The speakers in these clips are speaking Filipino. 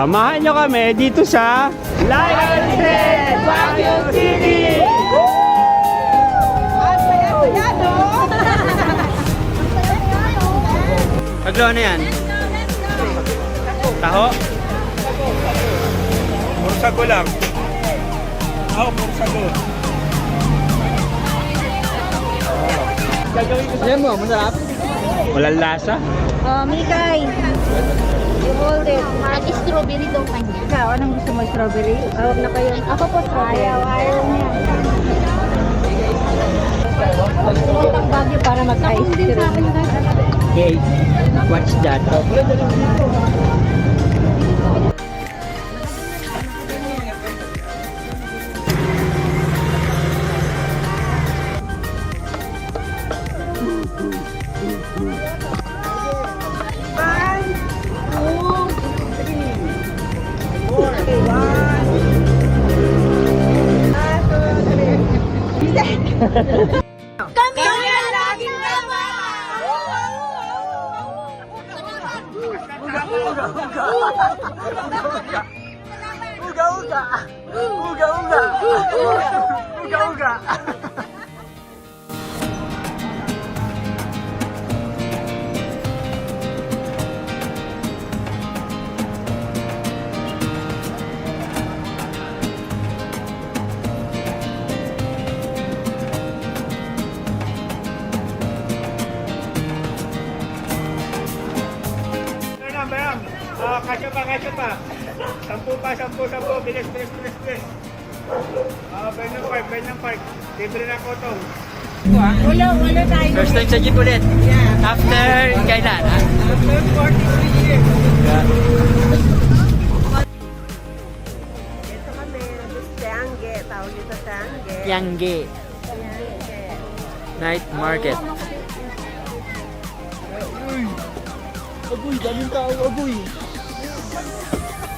Samahan nyo kami dito sa Lion's Baguio City! Paglo, ano yan? Taho? Mursago lang. Mursago. Ayan mo, masarap. Walang lasa. Oh, Mikay. You hold it. Strawberry daw kanya. Ikaw, anong gusto mo? Strawberry? Awag na kayo. Ako po strawberry. Ayaw niya. Pagputang Baguio para mag-ice cream. Okay, what's that? Kami ang laging tama! Kasya pa. 10 pa, 10. Bilis. Ben ng park. Libre na kotong. Ulo tayo. First time sa jeep ulit. After kailan? After 43 years. Ito kami, Tiangge, tawag dito Tiangge. Tiangge. Night market. Agoy, daming tao, agoy.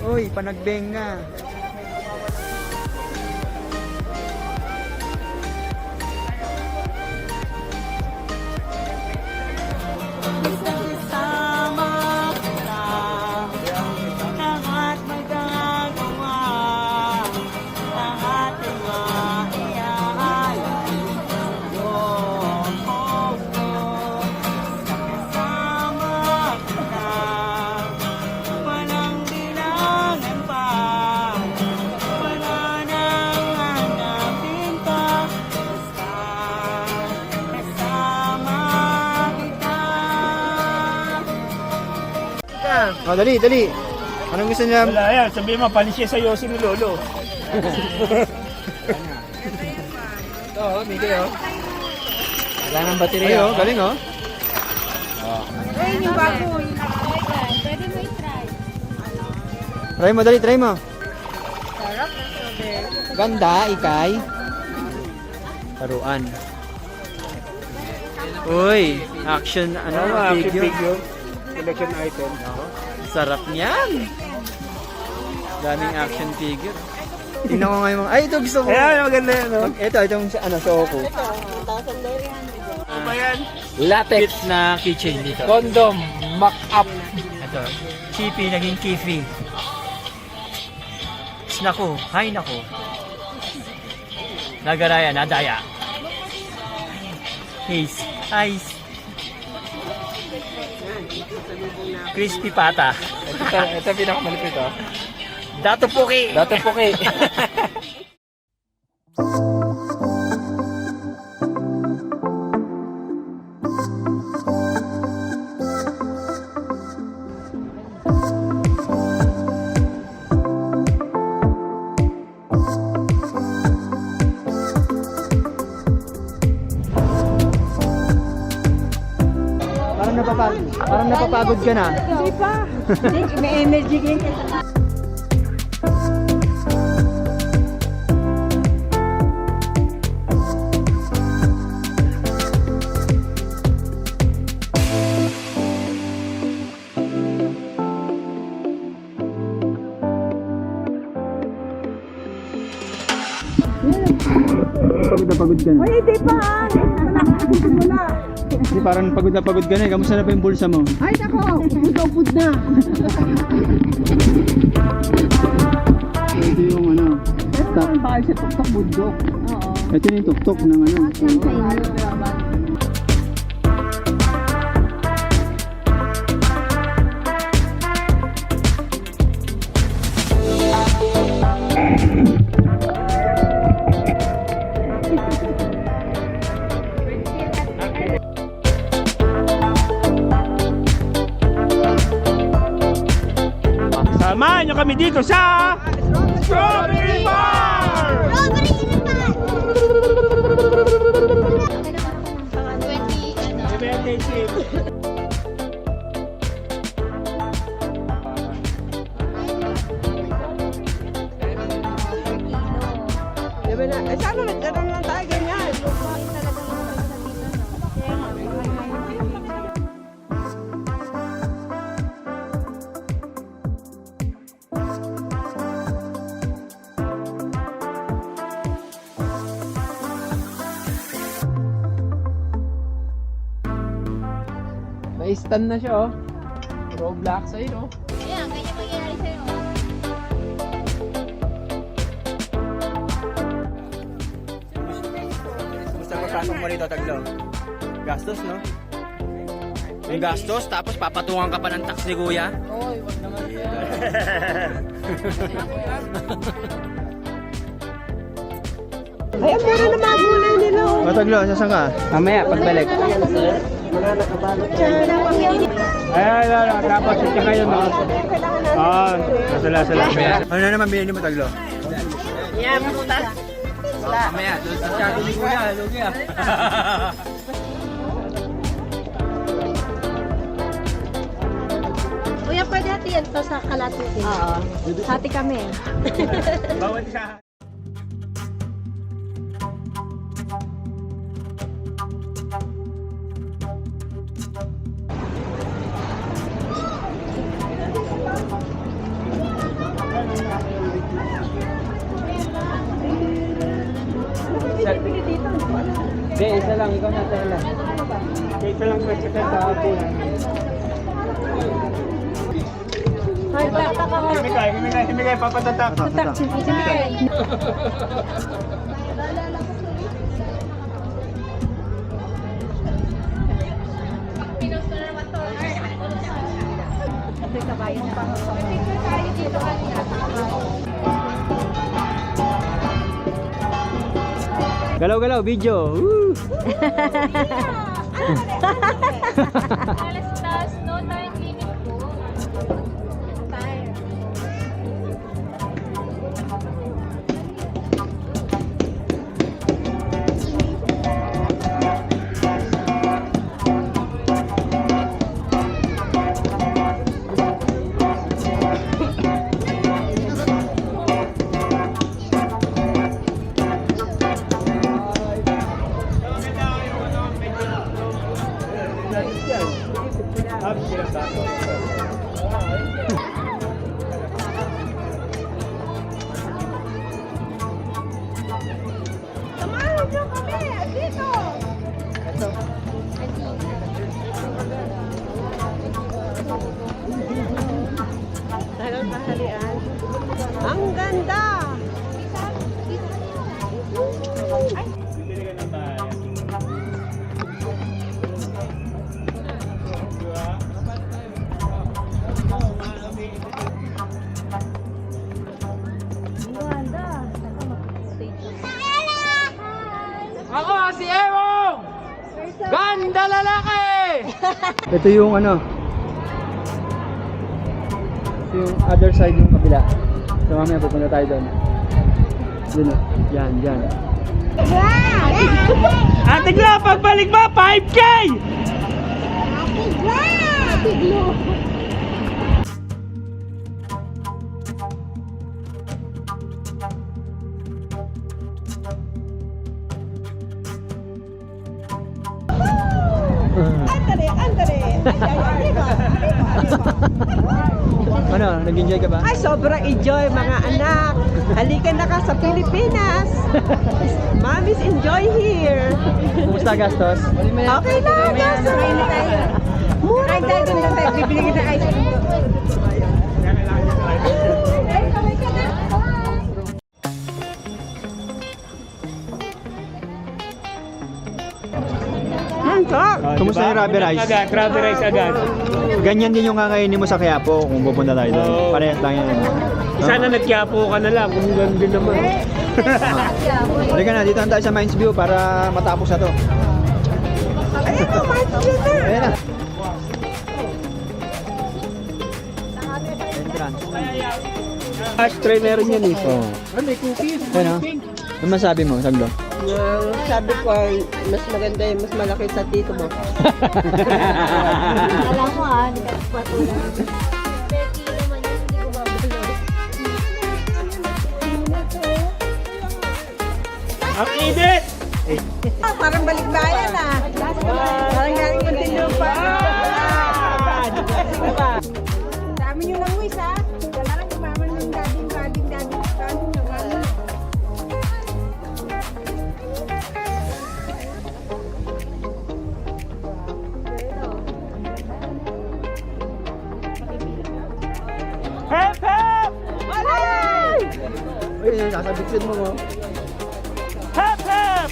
Uy, panagbeng nga. Oh, dali. Anong gusto niya? Wala yan. Sabihin mo, panis siya sa yosi ni Lolo. Ito, Miguel, oh. Wala nang baterya. Galing, oh. Ayun yung bago. Pwede mo i-try. Try mo. Sarap na strawberry. Ganda, ikay. Taruan. Uy, action, figure. Collection item. Sarap niyan. Daming action figure. Tingnan ko ngayon. Ay, ito gusto ko. Ayan, maganda yan, no? Itong Soko. Ano ba yan? Latex na keychain dito. Condom, mock-up. Ito, chippy naging kiffy. Naku, hay naku. Nagaraya, nadaya. Haze, ice. Crispy pata. Ito pinakamalipit, oh. Dato Puki. Parang napapagod ka na. Hindi pa. May energy din. Pagod na pagod ka na. Ay, hindi pa. Hindi, parang pagod na ka na eh. Kamusta na pa yung bulsa mo? Ay, nako! Upod na! So, ito yung ano, top. Bakal siya tuktok bundok. Oo. Ito yung tuktok ng ano. Action sa inyo. Samahan nyo kami dito sa Strawberry Farm! Diba na? Eh, sana nagkaroon lang tayo ganyan. May stand na siya oh. Roblox ayun oh. Ayan, ganyan mangyayari sa'yo. Gusto mo pasok mo rito, Taglo? Gastos, no? Yung gastos, tapos papatungan ka pa ng tax ni Kuya? Oy, wag naman yan. Ay, ang mura na mga gulay nila. O, Taglo, saan ka? Mamaya, pagbalik. Ay, tapos ito kayo, no? Oo, nasala. Ano na naman binili mo, Taglo? Yan, putas. Mamaya, doon sa shadow ni Kuya, lugi ah. Kuya, pwede hati yan to sa kalatutin. Oo. Hati kami. Bawat isa. Hindi, isa lang, ikaw na tela. Ito lang question sa ako. Himigay, papatatak. Galaw-galaw, video. Woo! No time limit po. Time. Samahan nyo kami. Dito. Tagal kaharian. Ang ganda. Ako si Ewong! Ganda lalaki! Ito yung ano. Ito yung other side yung kabila. So mamaya pupunta tayo doon. Doon oh. Yan. Ate Gla, pagbalik mo, 5K! Andare. Ano, nag-enjoy ka ba? Ay, sobrang enjoy mga anak. Halika na ka sa Pilipinas. Mommy's enjoy here. Kumusta gastos? Okay lang, nasa. Mura Ay, dahil doon tayo, bibili kita ice cream. Kumusta yung rubber rice? Agad, rubber rice agad. Ganyan din yung kakainin mo sa Quiapo kung pupunta tayo doon. Oo. Parehas lang yan. Sana nagkiyapo ka na lang kung gano'n din naman. Halika na, dito na tayo sa Mines View para matapos na to. Ayan o, March yun na. Ayan na. Entrance. Ashtray meron yan eh. Oo. Ano? Ano masabi mo, Saglo? Sabi ko, mas maganda yung mas malaki sa tito mo. Alam mo hindi ka patuloy. Becky naman yun, hindi ko mabalo. Ang init! Parang balikbayan ah. Parang galing Muntinlupa. Dami nyo lang wish ha. Wala lang kumaman ng dading. Hep, hep! Uy, nasa bitsin mo mo. Hep, hep!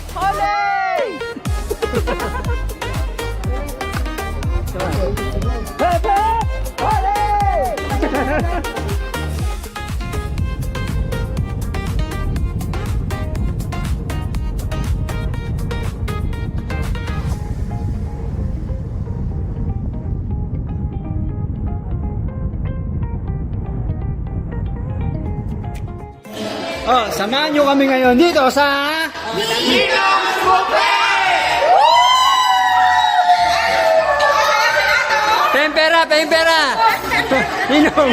Hep, hep! Oh, samahan nyo kami ngayon dito sa... Tempera! Inom!